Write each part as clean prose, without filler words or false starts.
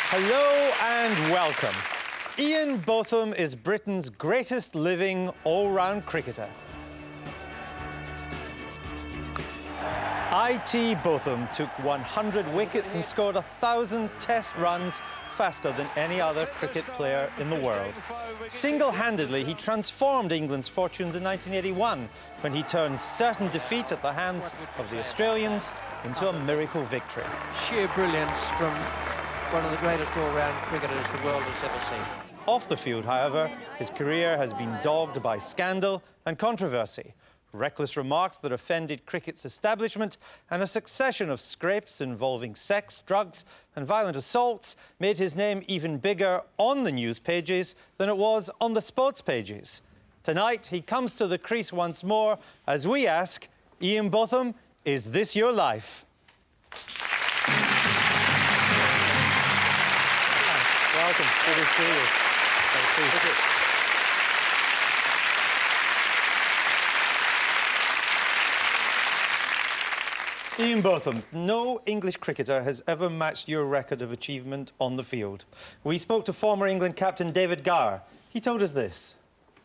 Hello and welcome. Ian Botham is Britain's greatest living all-round cricketer. I.T. Botham took 100 wickets and scored 1,000 test runs faster than any other cricket player in the world. Single-handedly, he transformed England's fortunes in 1981 when he turned certain defeat at the hands of the Australians into a miracle victory. Sheer brilliance from one of the greatest all-round cricketers the world has ever seen. Off the field, however, his career has been dogged by scandal and controversy, reckless remarks that offended cricket's establishment, and a succession of scrapes involving sex, drugs and violent assaults made his name even bigger on the news pages than it was on the sports pages. Tonight, he comes to the crease once more as we ask, Ian Botham, is this your life? Welcome. Good to see you. Thank you. Ian Botham, no English cricketer has ever matched your record of achievement on the field. We spoke to former England captain David Gower. He told us this.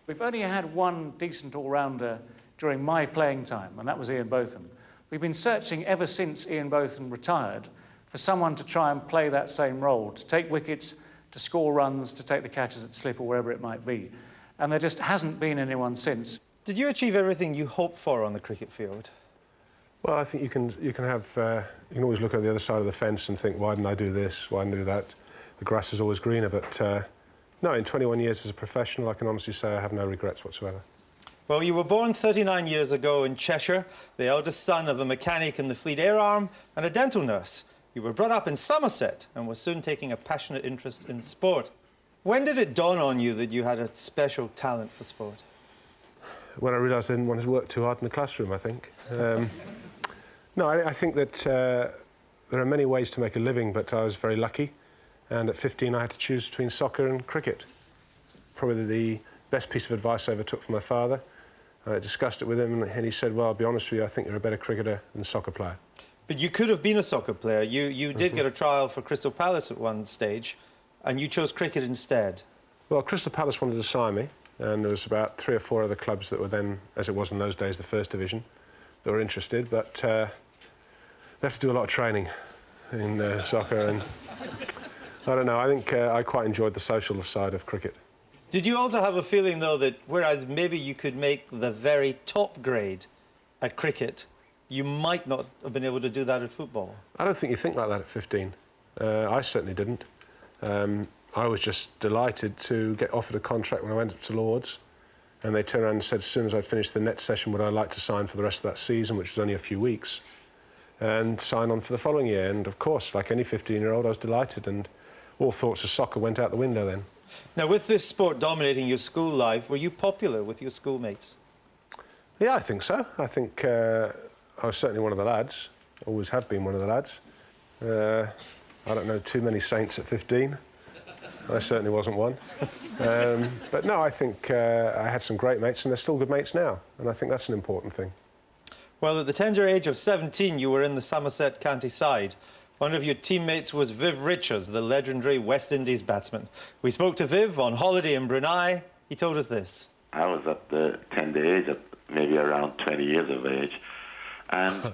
We've only had one decent all-rounder during my playing time, and that was Ian Botham. We've been searching ever since Ian Botham retired for someone to try and play that same role, to take wickets, to score runs, to take the catches at slip or wherever it might be. And there just hasn't been anyone since. Did you achieve everything you hoped for on the cricket field? Well, I think you can always look at the other side of the fence and think, why didn't I do this? Why didn't I do that? The grass is always greener, but no, in 21 years as a professional, I can honestly say I have no regrets whatsoever. Well, you were born 39 years ago in Cheshire, the eldest son of a mechanic in the Fleet Air Arm and a dental nurse. You were brought up in Somerset and were soon taking a passionate interest in sport. When did it dawn on you that you had a special talent for sport? When I realised I didn't want to work too hard in the classroom, I think. No, I think that there are many ways to make a living, but I was very lucky. And at 15, I had to choose between soccer and cricket. Probably the best piece of advice I ever took from my father. I discussed it with him, and he said, well, I'll be honest with you, I think you're a better cricketer than soccer player. But you could have been a soccer player. You did get a trial for Crystal Palace at one stage, and you chose cricket instead. Well, Crystal Palace wanted to sign me, and there was about 3 or 4 other clubs that were then, as it was in those days, the first division, that were interested, but they have to do a lot of training in soccer, and I don't know, I think I quite enjoyed the social side of cricket. Did you also have a feeling, though, that whereas maybe you could make the very top grade at cricket, you might not have been able to do that at football? I don't think you think like that at 15. I certainly didn't. I was just delighted to get offered a contract when I went up to Lord's, and they turned around and said as soon as I'd finished the next session would I like to sign for the rest of that season, which was only a few weeks, and sign on for the following year. And of course, like any 15-year-old, I was delighted, and all thoughts of soccer went out the window then. Now, with this sport dominating your school life, were you popular with your schoolmates? Yeah, I think so. I think I was certainly one of the lads, always have been one of the lads. I don't know too many saints at 15. I certainly wasn't one. But no, I think I had some great mates, and they're still good mates now, and I think that's an important thing. Well, at the tender age of 17, you were in the Somerset county side. One of your teammates was Viv Richards, the legendary West Indies batsman. We spoke to Viv on holiday in Brunei. He told us this. I was at the tender age, at maybe around 20 years of age, and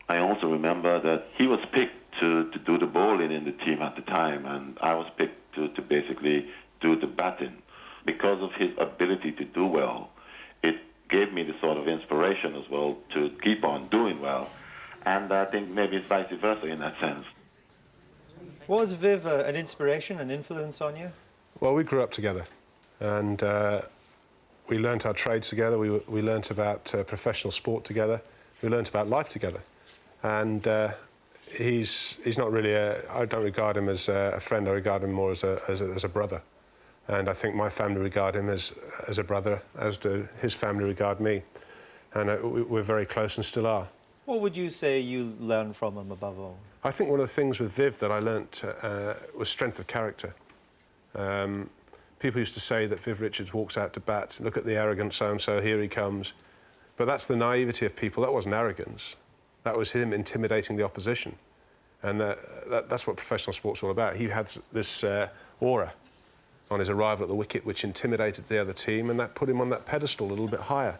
I also remember that he was picked to do the bowling in the team at the time, and I was picked to basically do the batting. Because of his ability to do well, it gave me the sort of inspiration as well to keep on doing well. And I think maybe it's vice versa in that sense. Was Viv an inspiration, an influence on you? Well, we grew up together, and we learnt our trades together. We learnt about professional sport together. We learnt about life together. And he's not really I don't regard him as a friend. I regard him more as a brother. And I think my family regard him as a brother, as do his family regard me. And we're very close and still are. What would you say you learned from him above all? I think one of the things with Viv that I learnt was strength of character. People used to say that Viv Richards walks out to bat, look at the arrogant so-and-so, here he comes. But that's the naivety of people. That wasn't arrogance. That was him intimidating the opposition. And that's what professional sport's all about. He had this aura on his arrival at the wicket which intimidated the other team, and that put him on that pedestal a little bit higher.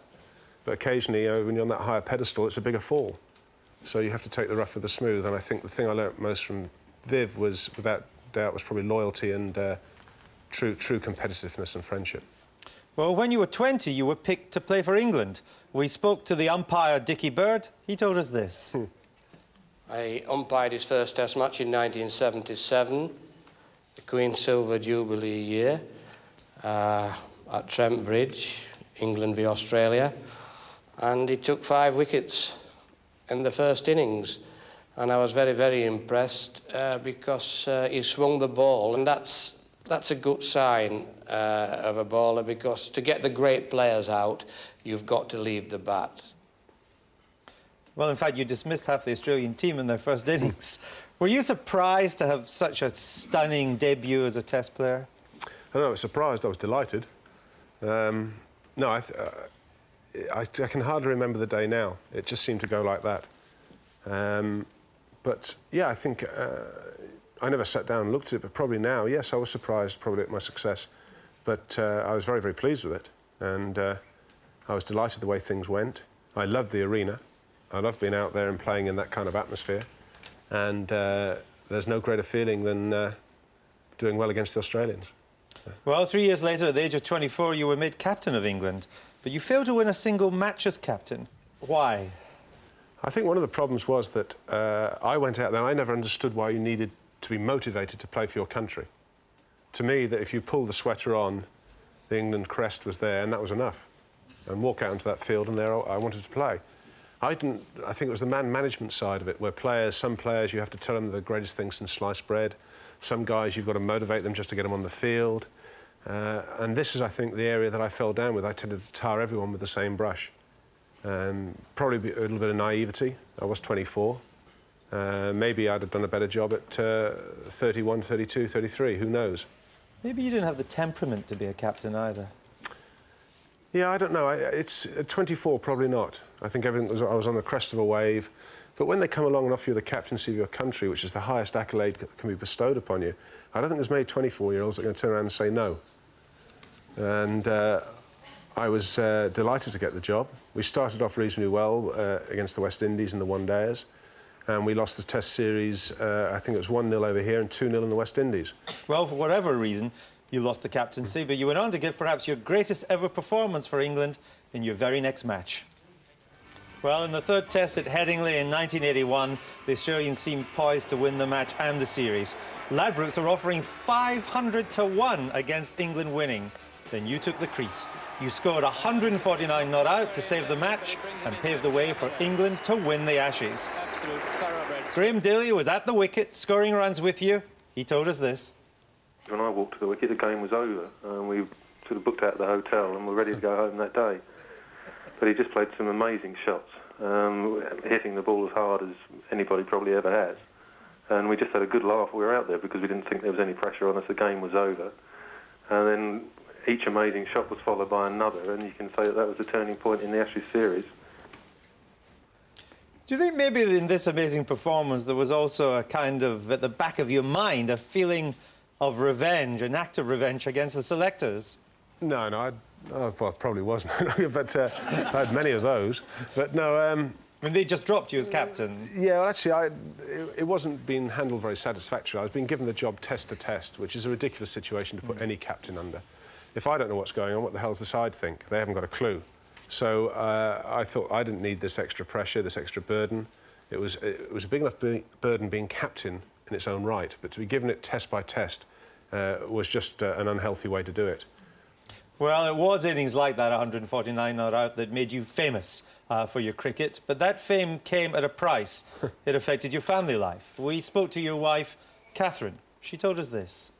But occasionally, when you're on that higher pedestal, it's a bigger fall. So you have to take the rough with the smooth, and I think the thing I learnt most from Viv was, without doubt, was probably loyalty and true competitiveness and friendship. Well, when you were 20, you were picked to play for England. We spoke to the umpire, Dickie Bird. He told us this. I umpired his first Test match in 1977, the Queen's Silver Jubilee year, at Trent Bridge, England v Australia, and he took 5 wickets in the first innings, and I was very, very impressed because he swung the ball, and that's a good sign of a bowler, because to get the great players out, you've got to leave the bat. Well, in fact, you dismissed half the Australian team in their first innings. Were you surprised to have such a stunning debut as a Test player? I don't know, I was surprised, I was delighted. No, I can hardly remember the day now. It just seemed to go like that. But, yeah, I think I never sat down and looked at it, but probably now, yes, I was surprised probably at my success. But I was very, very pleased with it. And I was delighted the way things went. I loved the arena. I love being out there and playing in that kind of atmosphere. And there's no greater feeling than doing well against the Australians. Well, 3 years later, at the age of 24, you were made captain of England. But you failed to win a single match as captain. Why? I think one of the problems was that I went out there and I never understood why you needed to be motivated to play for your country. To me, that if you pulled the sweater on, the England crest was there and that was enough. And walk out into that field and there I wanted to play. I think it was the man management side of it, where some players you have to tell them the greatest thing since sliced bread. Some guys you've got to motivate them just to get them on the field. And this is, I think, the area that I fell down with. I tended to tar everyone with the same brush. Probably a little bit of naivety. I was 24. Maybe I'd have done a better job at 31, 32, 33, who knows? Maybe you didn't have the temperament to be a captain either. Yeah, I don't know. It's at 24, probably not. I think I was on the crest of a wave. But when they come along and offer you the captaincy of your country, which is the highest accolade that can be bestowed upon you, I don't think there's many 24-year-olds that are going to turn around and say no. And I was delighted to get the job. We started off reasonably well against the West Indies in the one-dayers. And we lost the Test series, I think it was 1-0 over here and 2-0 in the West Indies. Well, for whatever reason, you lost the captaincy, but you went on to give perhaps your greatest ever performance for England in your very next match. Well, in the third Test at Headingley in 1981, the Australians seemed poised to win the match and the series. Ladbrokes are offering 500 to 1 against England winning. Then you took the crease. You scored 149 not out to save the match and paved the way for England to win the Ashes. Graham Daly was at the wicket, scoring runs with you. He told us this. When I walked to the wicket, the game was over. We sort of booked out at the hotel and were ready to go home that day. But he just played some amazing shots, hitting the ball as hard as anybody probably ever has. And we just had a good laugh. We were out there because we didn't think there was any pressure on us. The game was over. And then each amazing shot was followed by another, and you can say that was the turning point in the Ashes series. Do you think maybe in this amazing performance there was also a kind of, at the back of your mind, a feeling of revenge, an act of revenge against the selectors? No, well, probably wasn't, but I had many of those. But no... I mean, they just dropped you as captain. Yeah, well, actually, it wasn't being handled very satisfactorily. I was being given the job test to test, which is a ridiculous situation to put any captain under. If I don't know what's going on, what the hell does the side think? They haven't got a clue. So I thought I didn't need this extra pressure, this extra burden. It was a big enough burden being captain in its own right, but to be given it test by test was just an unhealthy way to do it. Well, it was innings like that, 149 not out, that made you famous for your cricket, but that fame came at a price. It affected your family life. We spoke to your wife, Catherine. She told us this.